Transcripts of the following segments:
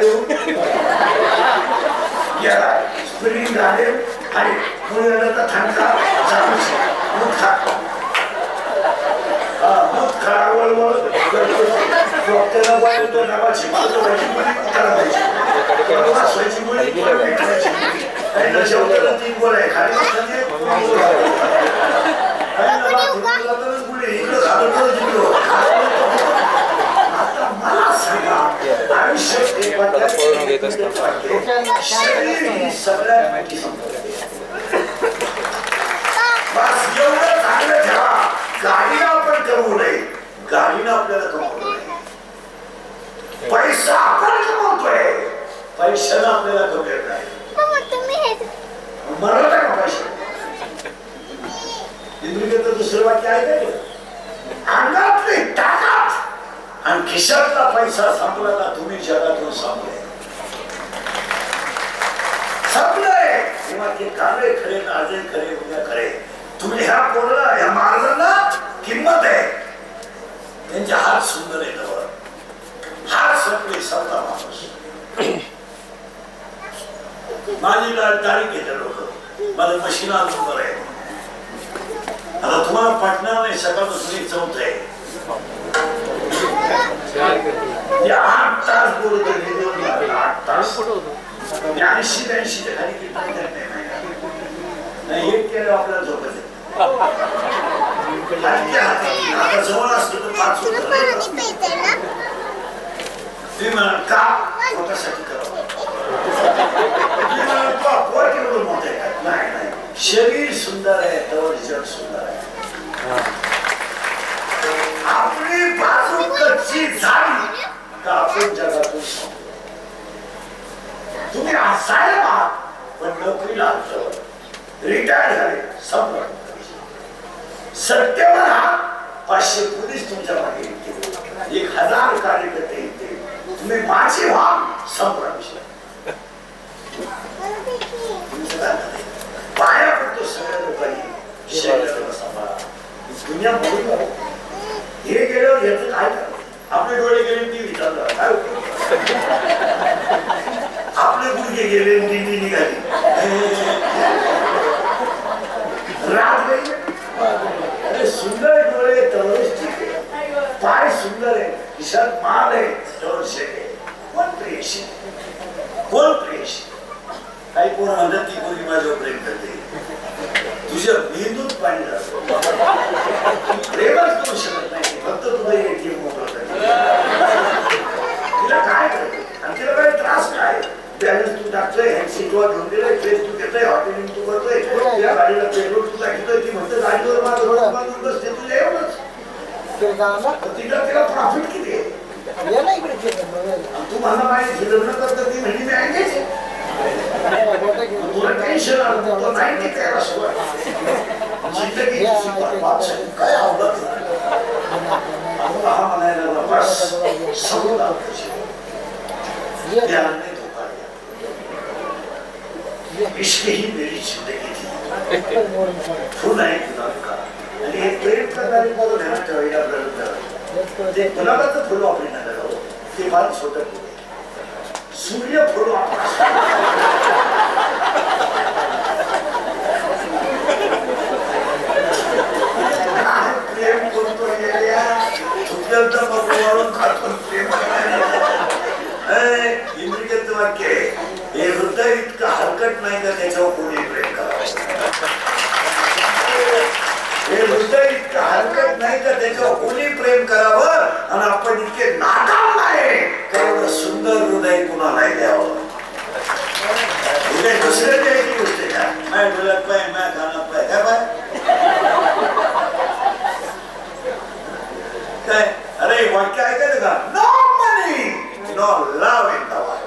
येऊ स्प्रिंग घालेल आणि मुलीला थंडा दूध खावळ त्याला बाहेर नावाची मालवायची मुली करायची मुली शेवट्याला 3 गोळ आहे खाली आता मला सांगा आयुष्यात सगळ्यात मोठी संपत्ती बस एवढं चांगलं ठेवा गाडीला आपण कमवू नये गाडीनं आपल्याला कमवलं नाही पैसा आपण कमवतोय पैशानं आपल्याला कमवत नाही मरत आहे का पैसा इंद्रिय दुसरं वाक्य आहे का अंगातली ताकद आणि खिशातला पैसा संपला का तुम्ही जगातून संपले संपलंय तेव्हा ते काले खरे आजही खरे उद्या खरे तुम्ही ह्या पोरला ह्या मार्गाला किंमत आहे त्यांचे हात सुंदर आहे जवळ हात संपले संपला माणूस माझी तारीख घेते लोक माझं मशीना नंबर आहे आता तुम्हाला पटणार नाही सकाळपासून एक चौथ आहे 8 तास बोलतो 8 तास 80-82 खाली किती नाही एक केलं आपल्याला झोपायचं आता जवळ असतो तर 5 तुम्ही म्हणाल का पोटासाठी करावं नाही शरीर सुंदर आहे तर जग सुंदर आहे आपली बाजू कच्ची झाली का आपण जगातून तुम्ही असायला आहात पण नोकरीला रिटायर झाले संपलं सत्तेवर आहात 500 पोलीस तुमच्या मागे येतील 1000 कार्यकर्ते येतील तुम्ही माझे व्हा संपला विषय पाया पडतो सगळ्या लोकांनी शरीराला सांभाळा दुनिया बघून हे गेल्यावर याचं काय करावं आपले डोळे गेले ती विचारलं काय आपले गुडघे गेले दिंडी निघाली रात गई अरे सुंदर डोळे तवरेश ठीक आहे पाय सुंदर आहे खिशात माल आहे तवर शेक आहे कोण प्रेयशी कोण प्रेयशी काही कोण म्हणतात ती कोणी माझ्यावर प्रेम करते तुझ्या मेंदूत पाणी जातो प्रेमच करू शकत नाही फक्त तुझं एटीएम मोकळं तिला काय करते आणि तिला काय त्रास काय बॅलन्स तू टाकतोय हँडसीटवर घेऊन दिलंय ट्रेस तू घेतोय हॉटेलिंग तू करतोय त्या गाडीला पेट्रोल तू टाकतोय ती म्हणते गाडीवर माझं रोड बांधून बसते तुझ्या एवढंच तिला प्रॉफिट किती आहे तू मला माहिती लग्न करत ती म्हणजे मी ऐकायची तुला टेन्शन आलं तो नाही की त्याला जिंदगी काय आवडत हा म्हणायला बस समोर इश्क ही मेरी जिंदगी थी फुल आहे आणि हे प्रेम करणारी मला ध्यानात ठेवायला आपल्याला ते गुलाबाचं फुल वापरी नका ते फार छोटं फुल सूर्य फुल प्रेम करतो प्रेम इंद्रियच वाक्य हे हृदय इतकं हलकट नाही का त्याच्यावर कोणी प्रेम करावं हे हृदय इतकं हलकट नाही का त्याच्यावर कोणी प्रेम करावं आणि आपण इतके नाकाम नाही का एवढं सुंदर हृदय कुणाला द्यावं हृदय दुसऱ्या द्यायची गोष्ट आहे का माझ्या डोळ्यात पाय माझ्या कानात पाय काय पाय काय अरे वाक्य ऐकायचं का no money no love in the world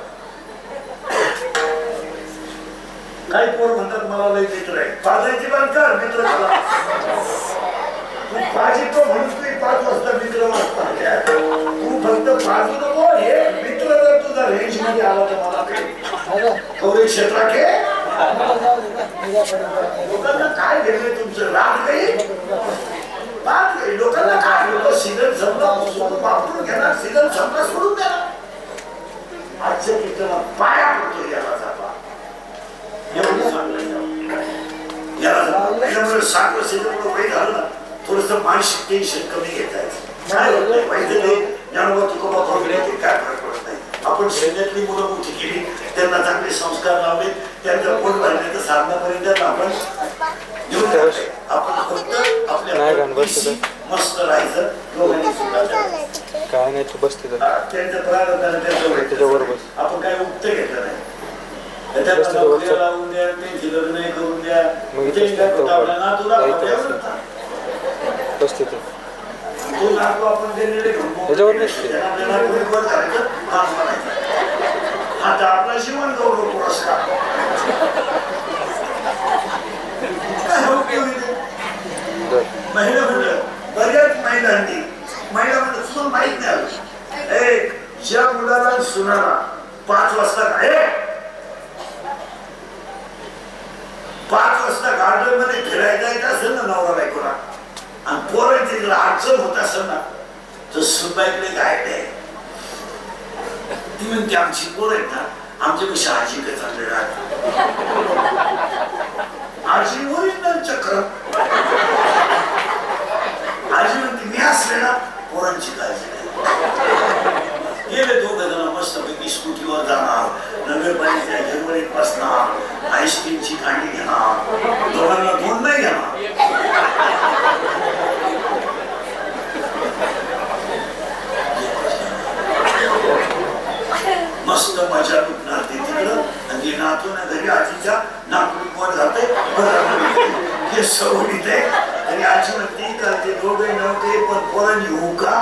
काही पोर म्हणतात मला लय मित्र आहे पाजायची बंद कर मित्र झाला तू पाजितो म्हणून तू 5 वाजता मित्र वाजता तू फक्त पाजू नको हे मित्र जर तुझा रेंज मध्ये आला तर मला कवरे क्षेत्र के लोकांना काय घेतले तुमचं राग काही लोकांना काय लोक सीझन संपला वापरून घेणार सीझन संपला सोडून देणार आजच्या कीर्तनात पाया पडतो याला जाता एवढं चांगलं याला जाता त्याच्यामुळे 60 वर्षाच्या पुढे वय झालं ना थोडस मानसिक टेन्शन कमी घेता येतं काय होतं माहिती नाही ज्ञानोबा तुकोबा भावले ते काय फरक पडत नाही आपण शरीरातली मुलं मोठी केली त्यांना चांगले संस्कार लावले त्यांचं पोट भरले तर साधनापर्यंत आपण आपण फक्त आपल्या मस्त राहायचं काय नाही तू बसते त्यांचं प्रारंभाने त्याच्यावर आपण काय उक्त घेतलं नाही त्यांना नोकऱ्या लावून द्या त्यांची लग्न करून द्या बसते तो नातू आपण त्यांनी त्याच्यावर नसते आता आपला जीवन गौरव पुरस्कार महिला म्हणलं बऱ्याच महिलांनी महिला म्हणलं तुला माहित नाही ज्या मुलाला सुनाला 5 वाजता काय 5 वाजता गार्डन मध्ये फिरायला जायचं असेल ना नवरा बायकोला आणि पोरांची जर अडचण होत असेल ना तर सुनबाईकडे गायब आहे ती म्हणते आमची पोर आहेत ना आमच्यापेक्षा आजी काय चांगले राहत आजी ओरिजिनल चक्र आजी म्हणते मी असले ना पोरांची काळजी नाही गेले 2 जण मस्तपैकी स्कूटीवर जाणार नगरपालिकेच्या हिरवळीत बसणार आईस्क्रीमची कांडी घेणार दोघांना 2 नाही घेणार मस्त मजा लुटणार ते तिकडं आणि नातू ना घरी आजीच्या नातू वर जाते हे सवडीत आहे आणि आजी म्हणते का ते दोघे नव्हते पण पोरण येऊ का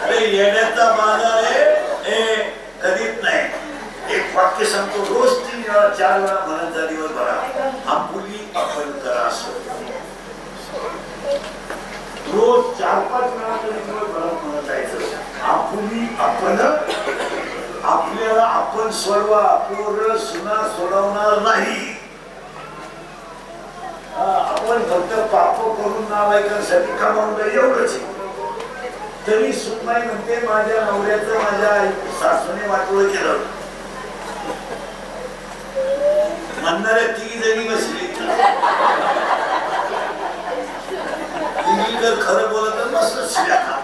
अरे येण्याचा बाजार आहे हे कधीच नाही एक वाक्य सांगतो रोज 3 वेळा 4 वेळा म्हणायचा दिवस भरा आपुली आपण करा असं रोज 4-5 वेळा तरी दिवस भरा म्हणत जायचं आपुली आपण आपल्याला आपण सोडवा पोरं सुना सोडवणार नाही आपण फक्त पाप करून नावाईकांसाठी कमावलं एवढंच तरी सुनबाई म्हणते माझ्या नवऱ्याचं माझ्या सासूने वाटोळं केलं म्हणणाऱ्या 3 जणी बसली जर खरं बोलत मस्त शिव्या खा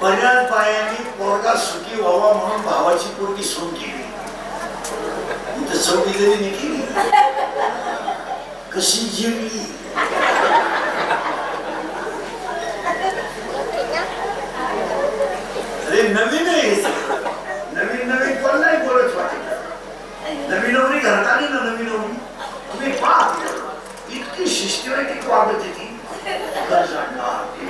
बऱ्याच बायांनी पोरगा सुखी व्हावा म्हणून भावाची पोरगी सून केली तर 4 जणी केली कशी जिरली अरे नवीन आहे नवीन पण नाही बोलत वाटत नवीन नवरी घरात आली ना नवीन नवरी तुम्ही पाहत इतकी सिस्टमॅटिक वागत येते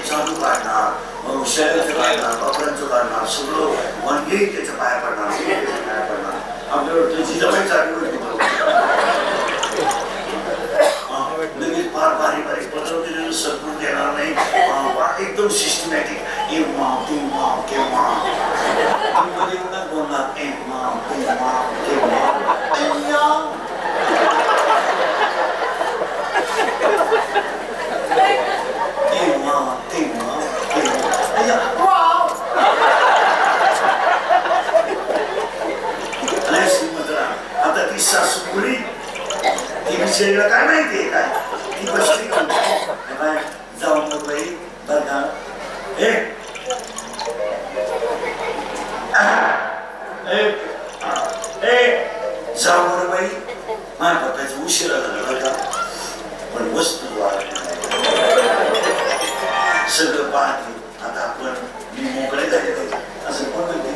चालू काढणार मग शेळ्याचं काढणार बकऱ्यांचं काढणार सगळं मन घेईल त्याच्या पाया पडणार आपल्याला त्याची जवळ चालू लगेच फार बारीक पत्र दिलेलं सरकून देणार नाही एकदम सिस्टमॅटिक एक माव ते माव के माव मध्ये बोलणार एक माव ते माव के माव आता ती सासू पुढी ती विषयला काय माहितीये काय ती बसली जाऊन बाई बघा जाऊ बरं बाई माझ्या पप्पाचं उशिरा झालं बरं का पण वस्तू सगळं पाहते आता आपण मी मोकळे झाले पाहिजे असं कोण म्हणते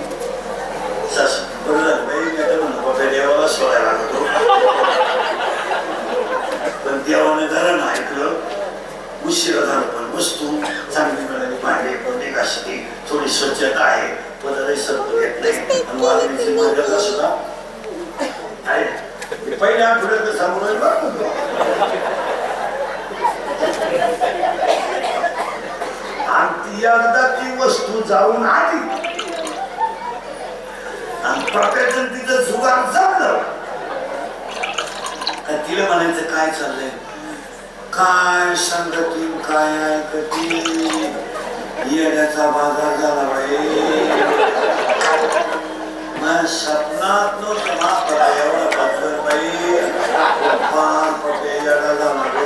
सासू बरं झालं बाई मी तर म्हणलं बाबा देवाला सोडायला लागतो पण देवाने जरा ना ऐकलं उशिरा झालं पण वस्तू चांगली मिळाली भांडे कोणते घासते थोडी स्वच्छता आहे पदरही सर्व घेत नाही आणि वागण्याची मर्यादा सुद्धा आहे पहिल्या आठवड्यात सांगून आणि एकदा ती वस्तू जाऊन आली आणि प्रकाशन तिचं जुगार जमलं तिला म्हणायचं काय चाललंय काय सांगती काय ऐकती येण्याचा बाजार झाला बाई मैं सपनात नव्हतं महापरा एवढा पाचवर बाई पान पटे जगाला नको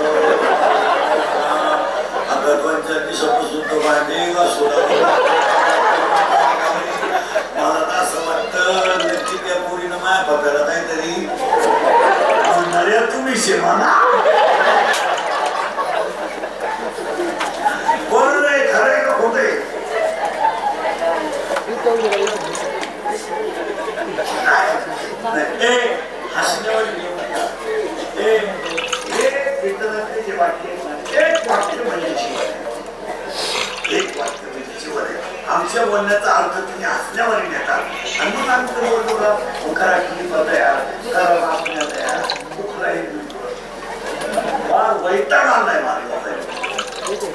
आता 2-4 दिवसापासून तो भांडे का सोडा मला तर असं वाटतं नक्की त्या पोरीनं माया पप्याला काहीतरी म्हणणाऱ्या तुम्हीच आहे म्हणा कोण नाही खरंय का खोटे आमच्या बोलण्याचा अर्थ तुम्ही हसण्यावर घेतात आणि मग आमचं बोलतो का करा की तयार करा वाचण्या तयार कुठलाही फार वैताग आलाय मार्ग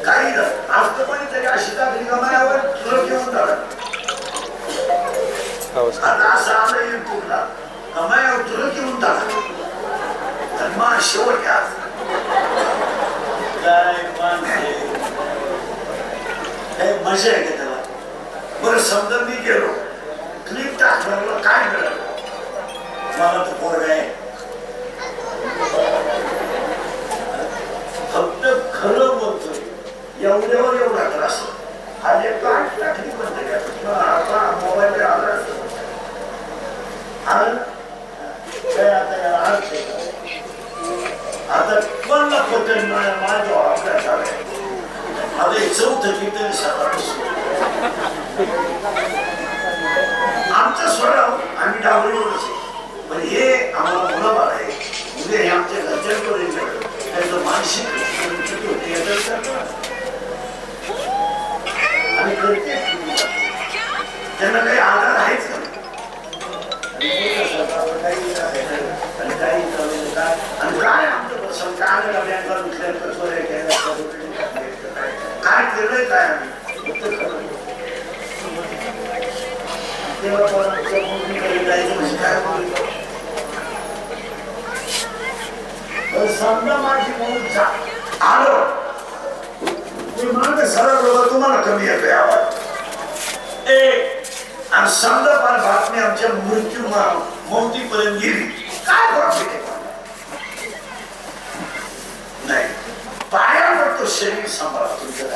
काही असतं पण तरी अशी टाकली कमायावर तुला घेऊन जाणार आता असं आलं युट्यूबला कमायावर तुला घेऊन टाका आणि मग शेवट घ्या मजा आहे का त्याला बरं समजा मी गेलो क्लिप टाकलं काय मिळालं मला तर पोरगा आहे फक्त खरं बोलतोय एवढ्यावर एवढा त्रास आज एक टाकली म्हणते आता मोबाईल आला आता कोणला पटेल माझ्या अभ्यास आलाय आता एक चौथं कीर्तन सकाळपासून आमचा स्वराव आम्ही डावरीवरच पण हे आम्हाला मुलं बाळ आहे उद्या हे आमच्या घरच्यांपर्यंत त्याचं मानसिक आणि करते त्यांना काही आधार आहेच का काय आमचं प्रसंग काय बँका काय केलंय काय आम्ही समजा माझी म्हणून आलो मी सरळ लोक तुम्हाला कमी येतोय आवाज आणि समजा फार बातमी आमच्या मृत्यू मौतीपर्यंत गेली काय प्रॉफिट नाही पायावर तो शरीर सांभाळा तुमच्या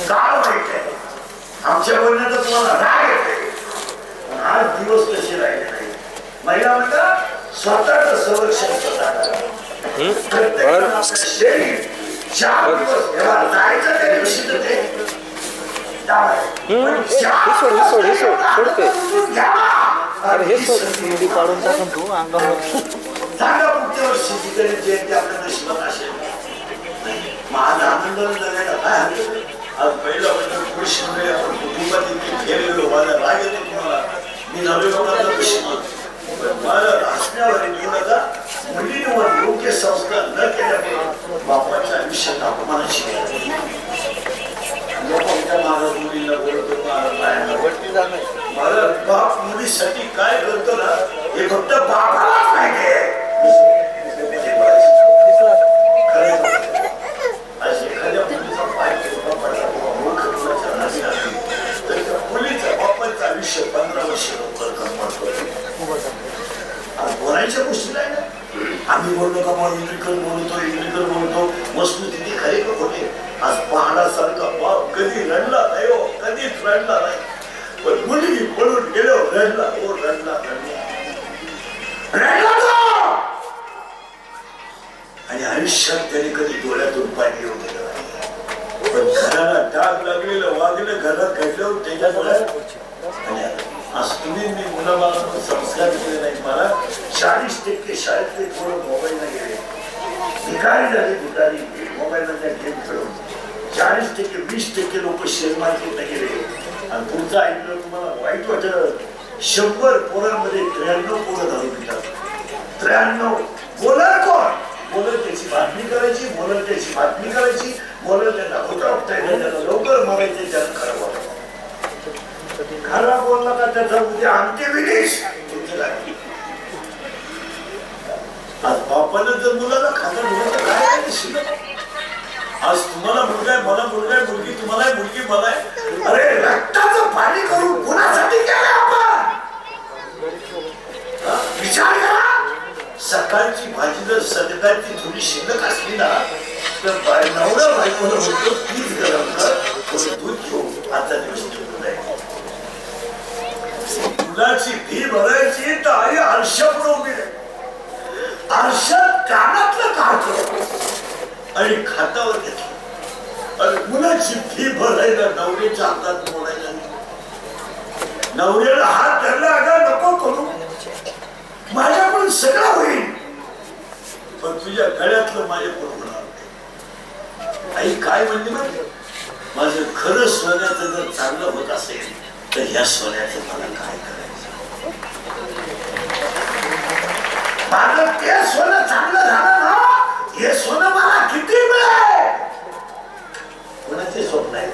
काळ वाईट आहे आमच्या बोलण्याचा तुम्हाला राग येते पण आज दिवस कसे राहिले नाही महिला म्हणतात स्वतःच संरक्षण स्वतः करा शरीर 4 दिवस जायचं त्या दिवशी तर ते काढून टाकून तू अंगावर सांगा पुढच्या वर्षी जयंती आपल्या नशिबात असेल माझा आनंद जगायला काय आज पहिला खुशी म्हणजे आपण कुटुंबात खेळलेलो माझा राग येतो तुम्हाला मी नवे लोकांना खुशी माझ्या हसण्यावर मुलाचा मुलींवर योग्य संस्कार न केल्यामुळे बापाच्या आयुष्यात अपमानाची लोकांच्या माझ्या मुलीला बोलतो माझा बाप मुलीसाठी काय करतो ना हे फक्त बापालाच माहिती आहे आज एखाद्या मुलीचा पाय मुलीचा बापाचं आयुष्य 15 वर्ष बोलायच्या गोष्टी नाही ना आम्ही बोललो का मग इंद्रिकर बोलतो वस्तुस्थिती खरे का खोटे आज पहाडासारखा बाप कधी रडला नाही हो कधीच रडला नाही पण मुलगी पळून गेलो रडला हो रडला आणि आयुष्यात त्याने कधी डोळ्यातून पाणी येऊ गेलं नाही पण घराला डाग लागलेलं वागलं घरात घडलं त्याच्यामुळे आज तुम्ही मी मुलाबाळांना संस्कार केले नाही मला 40% शाळेतले थोडं मोबाईलला गेले भिकारी झाले भिकारी मोबाईलला गेम खेळून 40% 20% लोक शेअर मार्केटला गेले आणि पुढचं ऐकलं तुम्हाला वाईट वाटत 100 पोरांमध्ये 93 पोरं दारू पितात 93 बोलर कोण बोलर त्याची बातमी करायची बोलर त्याची बातमी करायची बोलर त्यांना खोटा त्याला लवकर मारायचे त्याला खरं वाटत खरा बोलला का त्याचा उद्या अंत्यविधीच आज बापानं जर मुलाला खातं मुलाचं काय आज तुम्हाला मुलगा आहे, मला मुलगा आहे, मुलगी तुम्हाला आहे, मुलगी मला आहे. अरे रक्ताचं पाणी करून कुणासाठी केलं आपण? विचार करा. सकाळची भाजी जर संध्याकाळची थोडी शिल्लक असली ना तर नवरा बायकोला म्हणतो तीच गरम कर, थोडं दूध घेऊ, आता दिवस ठेवून आहे. मुलाची फी भरायची तर आई आरशापुढे उभी आहे. आरशात कानातलं काढतो आणि खातावर घेतलं. आणि मुलाची फी भरायला नवऱ्याच्या हातात बोलायला नवऱ्याला हात धरला, अगं नको करू, माझ्याकडून सगळं होईल पण तुझ्या गळ्यातलं माझ्याकडून होणार. आई काय म्हणली माहिती? माझं खरं सोन्याचं जर चांगलं होत असेल तर ह्या सोन्याचं मला काय करायचं? माझं ते सोनं चांगलं झालं ना, हे सोनं मला किती मिळेल? कोणाचे स्वप्न आहे?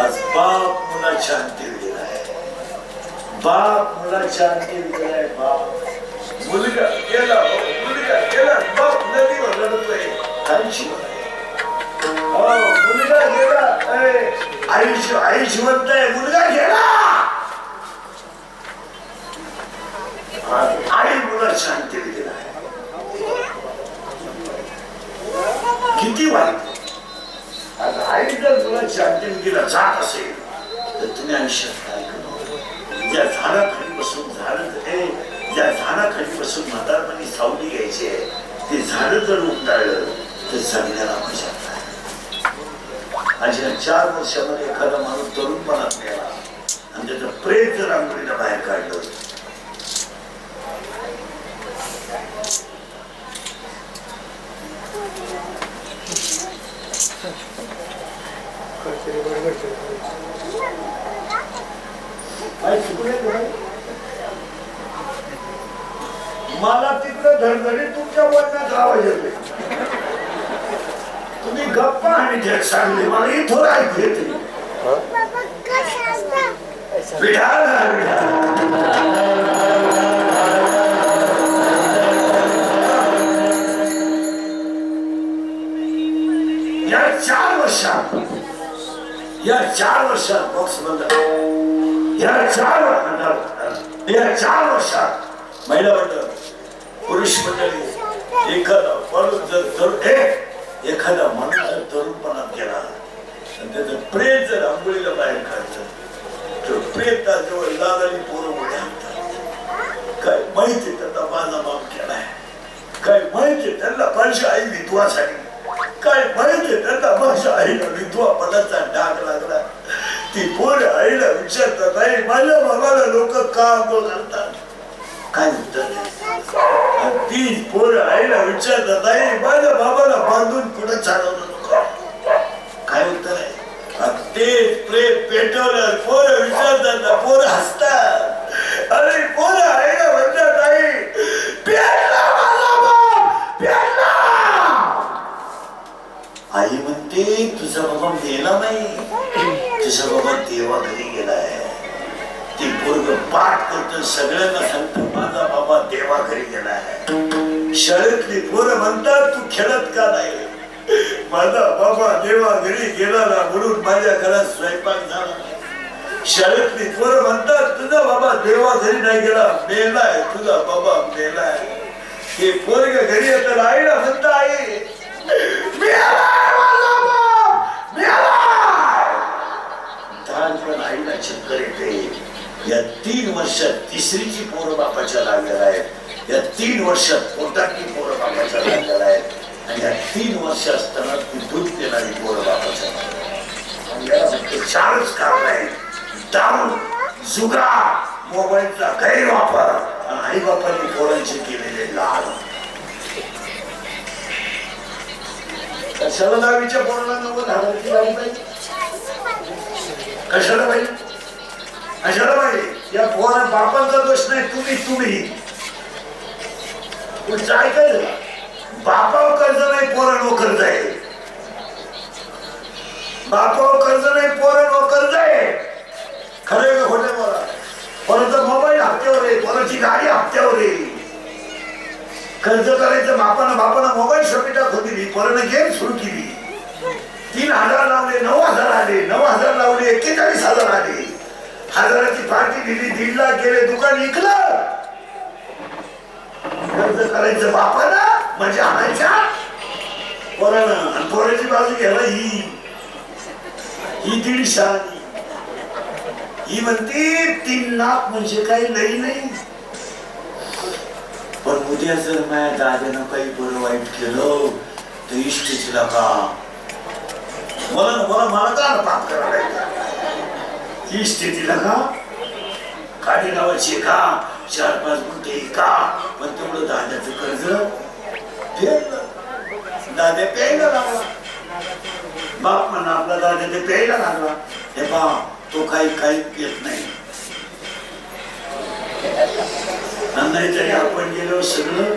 आज बाप मुलाच्या अंती गेलाय, बाप मुलाच्या अंती गेलाय. बाप मुलगा गेला, मुलगा गेला, बाप नदीवर लढतोय. मुलगा गेला, आई जिवंत आहे, मुलगा गेला. आई मुला शांती गेला. किती वाईट. आई जर मुला शांती गेला जात असेल तर तुम्ही आयुष्यात काय करू? ज्या झाडाखाली बसून ज्या झाडाखाली बसून म्हातारपणी सावली घ्यायची आहे ते झाड जर उमटाळलं तर जगण्याला मजा नाही. अशा 4 वर्षामध्ये एखादा माणूस तरुणपणात गेला आणि त्याचं प्रेत जर आंघोळीला बाहेर काढलं मला तिकडं धडधडी तुमच्या वडिलांनाच आवाज येते. तुम्ही गप्पा आणि थेट सांगली मला इथं ऐकू येते. या 4 वर्षात बॉक्स बंद. या 4 वर्षात महिला मंडळ, पुरुष मंडळी, एखादा माणूस जर तरुणपणात गेला आणि त्याचं प्रेत जर आंघोळीला बाहेर काढतं तर प्रेताजवळ लागाली पोरं मोठ्या आणतात. काय माहिती त्यांना माझा बाप केलाय, काय माहिती त्यांना माझी आई विधवा झाली, काय माहिती त्यांना माझ्या आईला विधवा पदाचा डाग लागला. ती पोरं आईला विचारतात, आई माझ्या बाबाला लोक का आंघोळ घालतात? काय उत्तर? ती पोरं आईला विचारतात, आई माझ्या बाबाला बांधून कुठं चालवलं नको? काय उत्तर आहे? तेच प्रेत पेटवलं पोरं विचारतात, पोरं हसतात. अरे पोरं आईला म्हणतात, आई पेटला माझा बाप, पेटला. आई म्हणते तुझा बाबा मेला नाही, तुझा बाबा देवा घरी गेलाय. ती पोरग पाठ करतो, सगळ्यांना सांगतो माझा बाबा देवा घरी गेलाय. शाळेतली पोरं म्हणतात तू खेळत का नाही? माझा बाबा देवा घरी गेला ना म्हणून माझ्या घरात स्वयंपाक झाला. शाळेतली पोरं म्हणतात तुझा बाबा देवा घरी नाही गेला, मेलाय, तुझा बाबा मेलाय. हे पोरग घरी येतात, आईला म्हणतं आई आईला चक्कर येते. या 3 वर्षात तिसरीची पोरं बापाच्या लागलेला आहेत. या 3 वर्षात पोटातली पोरं बापाच्या लागलेला आहेत. आणि या 3 वर्ष असताना ती दूध देणारी पोरं बापाच्या लागलेला. 4च कारण आहे: दारू, जुगार, मोबाईलचा गैरवापर आणि आई बापांनी पोरांचे केलेले लाड. कशाला दहावीच्या पोराला 90,000ची लावली पाहिजे? कशाला पाहिजे? कशाला पाहिजे? या पोरा बापांचा दोष नाही, तुम्ही ऐकायचं का? बापावर कर्ज नाही, पोरांवर कर्ज आहे. बापावर कर्ज नाही, पोरांवर कर्ज आहे. खरं का खोटं बोला? पोराचा मोबाईल हप्त्यावर आहे, पोराची गाडी हप्त्यावर आहे. कर्ज करायचं बापानं मोबाईल शॉपी टाकून दिली, पोरानं गेम सुरू केली. 3,000 लावले, 9,000 आले, 9,000 लावले, 41,000 आले. 1,000ची पार्टी दिली, 1.5 लाख गेले, दुकान विकलं. कर्ज करायचं बापानं म्हणजे आणायच्या पोरानं, आणि पोराची बाजू घ्यायला ही 150. ही म्हणते 3 लाख म्हणजे काही लई नाही. पण उद्या जर माझ्या दादानं काही बरं वाईट केलं तर इष्टीला का मला का पाप करायला इष्टीला का काढी नावाची का 4-5 गुंठे का. पण तेवढं दाद्याचं कर्ज फेडलं. दाद्या प्यायला लागला. बाप म्हणा आपला दादा ते प्यायला लागला. हे बा तो काही येत नाही. नाहीतरी आपण गेलो सगळं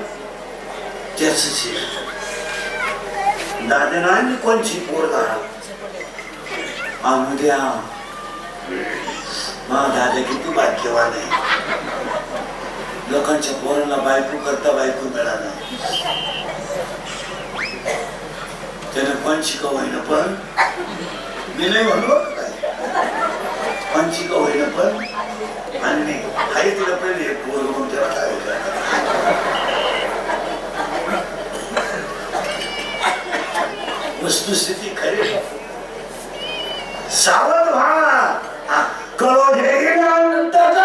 त्याच दाद्यानं आणि कोणची पोर द्या दादा किती भाग्यवान आहे. लोकांच्या पोरांना बायको करता बायको मिळाला. त्यानं कोणची का होईना पण मी नाही म्हणलो काय कोणची का होईना पण आणि हाय तिला पहिले पोर म्हणून त्याला काय वस्तुस्थिती खरी. सावध व्हा कळो घेईनंतर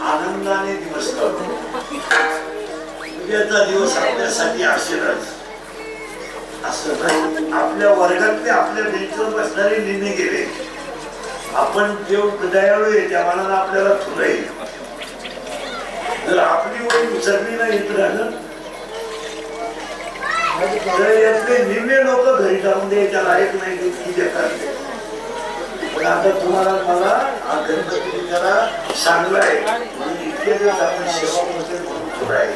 आनंदाने दिवस काढतो. उद्याचा दिवस आपल्यासाठी असेलच असं नाही. आपल्या वर्गातले आपल्या बेंचवर बसणारे निर्णय गेले. आपण देव दयाळू आहे त्या मनानं आपल्याला थोडं येईल. जर आपली वय उचलली नाही येत राहिलं तर यातले निम्मे लोक घरी जाऊन द्यायच्या लायक नाही की देतात. पण आता तुम्हाला मला गणपती जरा चांगला आहे म्हणून इतके दिवस आपण सेवा करतोय म्हणून थोडं आहे.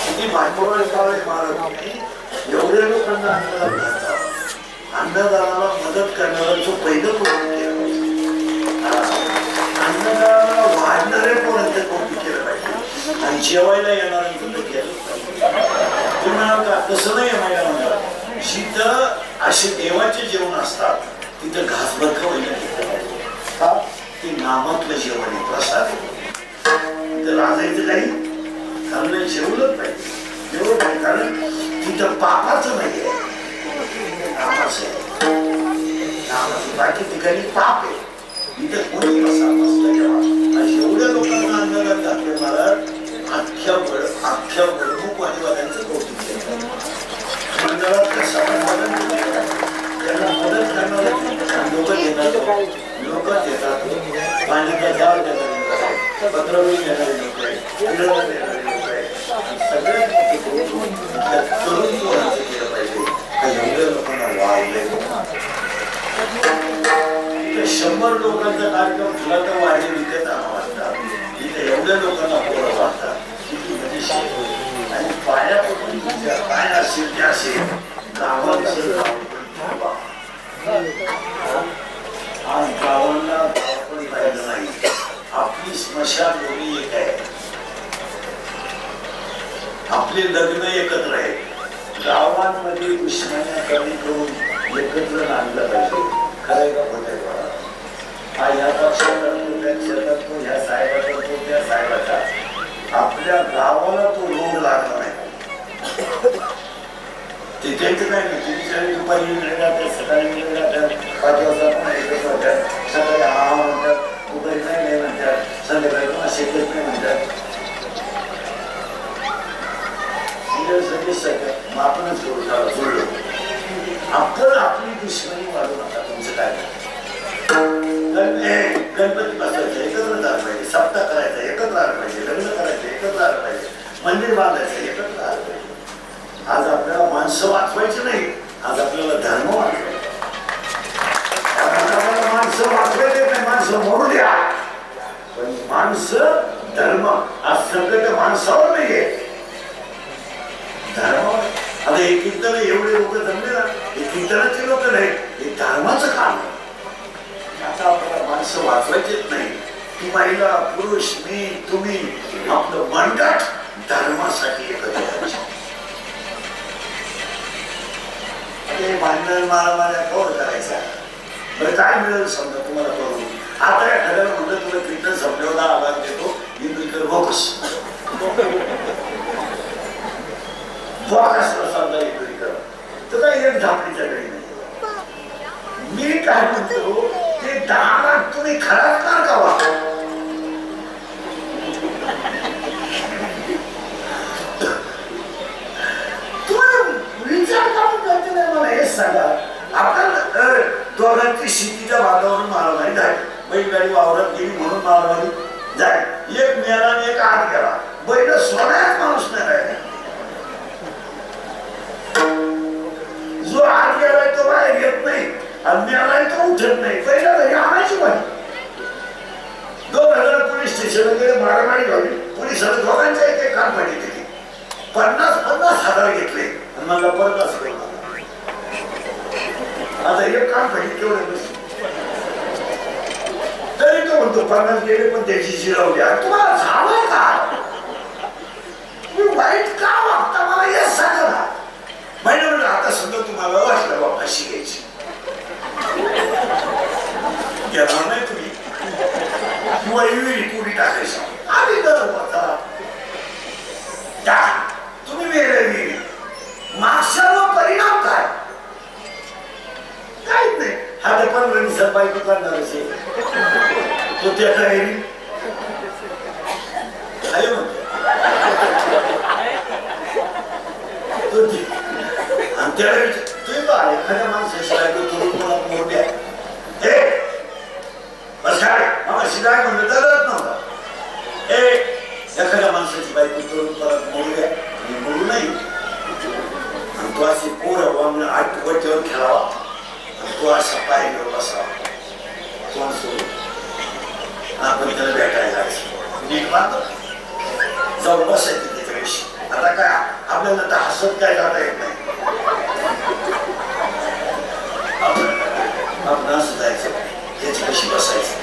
किती भाग्यवान महाराज एवढ्या लोकांना अन्नदानाला मदत करणारा जो पहिलं कोण अन्नदानाला वाढणारे कोणते कोणते केलं पाहिजे आणि जेवायला येणार केलं तुम्ही म्हणाल का तसं नाही माहिती म्हणतात. जिथं असे देवाचे जेवण असतात तिथं घासभर खवयला ते नामातलं जेवण आहे प्रसाद तिथं राजायचं काही कारण जेवलंच पाहिजे. जेवलं पाहिजे कारण तिथं पापाचं नाही आहे नामाचं आहे. बाकी ठिकाणी पाप आहे. इथं कोणी प्रसाद नसतं जेव्हा एवढ्या लोकांना अन्नदान घातलं महाराज अख्ख्या मूकवादीवाद्यांचं कौतुक केलं. मंडळात त्यांना मदत करणारे लोक देतात पाण्याचा जाळ देणारे पत्रवळी देणारे लोक आहेत, सगळ्यात मोठे कौतुक तरुण पोरांचं केलं पाहिजे. एवढ्या लोकांना वाढले 100 लोकांचा कार्यक्रम तुला तर वाढले विकत आणा वाटतात, इथे एवढ्या लोकांना पोरं वाटतात. किती म्हणजे आणि पायापासून काय असेल ते असेल गावात आज गावांना पण राहिलं नाही. आपली स्मशानभूमी एक आहे, आपले लग्न एकत्र आहे. गावांमध्ये दुश्मन्या कमी करून एकत्र आणलं पाहिजे. खरंय का खोटंय बा? हा ह्या पक्षाचा तो त्या क्षेत्रात तो ह्या साहेबाचा तो त्या साहेबाचा, आपल्या गावाला तो रोग लागला नाही. ते त्यांचं काय नाही, तुम्ही सगळे दुपारी वेगळे राहतात, सकाळी वेगळे राहतात, 5 वाजता पण एकच वाटतात, सकाळी हा म्हणतात, दुपारी नाही म्हणतात, संध्याकाळी पण शेतात नाही म्हणतात. आपणच जोडलो. आपण आपली दुश्मनी वाढू नका. तुमचं काय गणपती बसायचं एकत्र झालं पाहिजे, सप्ताह करायचा एकत्र आलं पाहिजे, लग्न करायचं एकत्र आलं पाहिजे, मंदिर बांधायचं एकत्र आलं पाहिजे. आज आपल्याला माणसं वाचवायची नाही, आज आपल्याला धर्म वाचवायचा. माणसं वाचवायचे नाही, माणसं मोडू द्या, पण माणसं धर्म आज संकट माणसावर नाहीये, धर्मावर. आता हे कीर्तन एवढे लोक जमले ना, हे कीर्तनाचे लोक नाही, हे धर्माचं काम आहे. आता आपल्याला माणसं वाचवायचेच नाही. ती महिला पुरुष मी तुम्ही आपलं मनगट धर्मासाठी एकत्र करायचे. ते भांडण मारामाऱ्या कवर करायचा. बरं काय मिळेल समजा तुम्हाला करून. आता एखाद्याला म्हणलं तुला कीर्तन संपल्यावर आवाज देतो, इंद्रिकर बोकस समजा इंद्रिकर तर काही एक झापडीच्या घरी नाही. मी काय म्हणतो ते दारात तुम्ही खराब का वापर. तुम्ही विचार करून करते नाही. मला हेच सांगा, आपण दोघांची शेतीच्या भागावरून मारामारी झाली, बैलगाडी वावरात गेली म्हणून मारामारी झाली. एक मेला आणि एक आत गेला. बैल सोडायच माणूस नाही राहिला. जो आत गेलाय तो बाहेर येत नाही आणि मेलाय तो उठत नाही. पहिला घरी आणायची पाहिजे. 2000 पोलीस स्टेशन वगैरे मारामारी झाली. पोलिसांनी दोघांच्या एक काम पाहिजे केली. 50,000 घेतले आणि मला परत असं केलं. आता एक काम पाहिजे केवढं नसतं तरी तो म्हणतो 50 गेले पण त्याची शिरवली. तुम्हाला झालंय का? तुम्ही वाईट का वागता मला हेच सांगा ना. महिना म्हणलं आता समजा तुम्हाला वाटलं बाबा अशी घ्यायची घेणार नाही तुम्ही किंवा विहिरी टाकायचं आधी दर होता तुम्ही वेगळे विहिरी मागच्यावर परिणाम काय काहीच नाही. हा ते 15 दिवसात बायको करणार असेल तो त्याचा हेरी आहे म्हणतो आणि त्यावेळी तुम्ही बघा एखाद्या माणसाची बायको करून मला मोठ्या काय म्हणलं तरच नव्हता. एखाद्या माणसाची बायको करून परत मोडूया आणि मोडू नाही आणि तो अशी पोरं आठवटीवर खेळावा आणि तो असा पायरीवर बसावा. कोण सोडून आपण त्याला भेटायला जायचं नीट बांधतो जाऊन बसायची त्याच्याविषयी. आता काय आपल्याला तर हसत काय जाता येत नाही. आपण असं जायचं त्याच्याविषयी बसायचं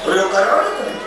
प्रयोग करावा ना तुम्ही.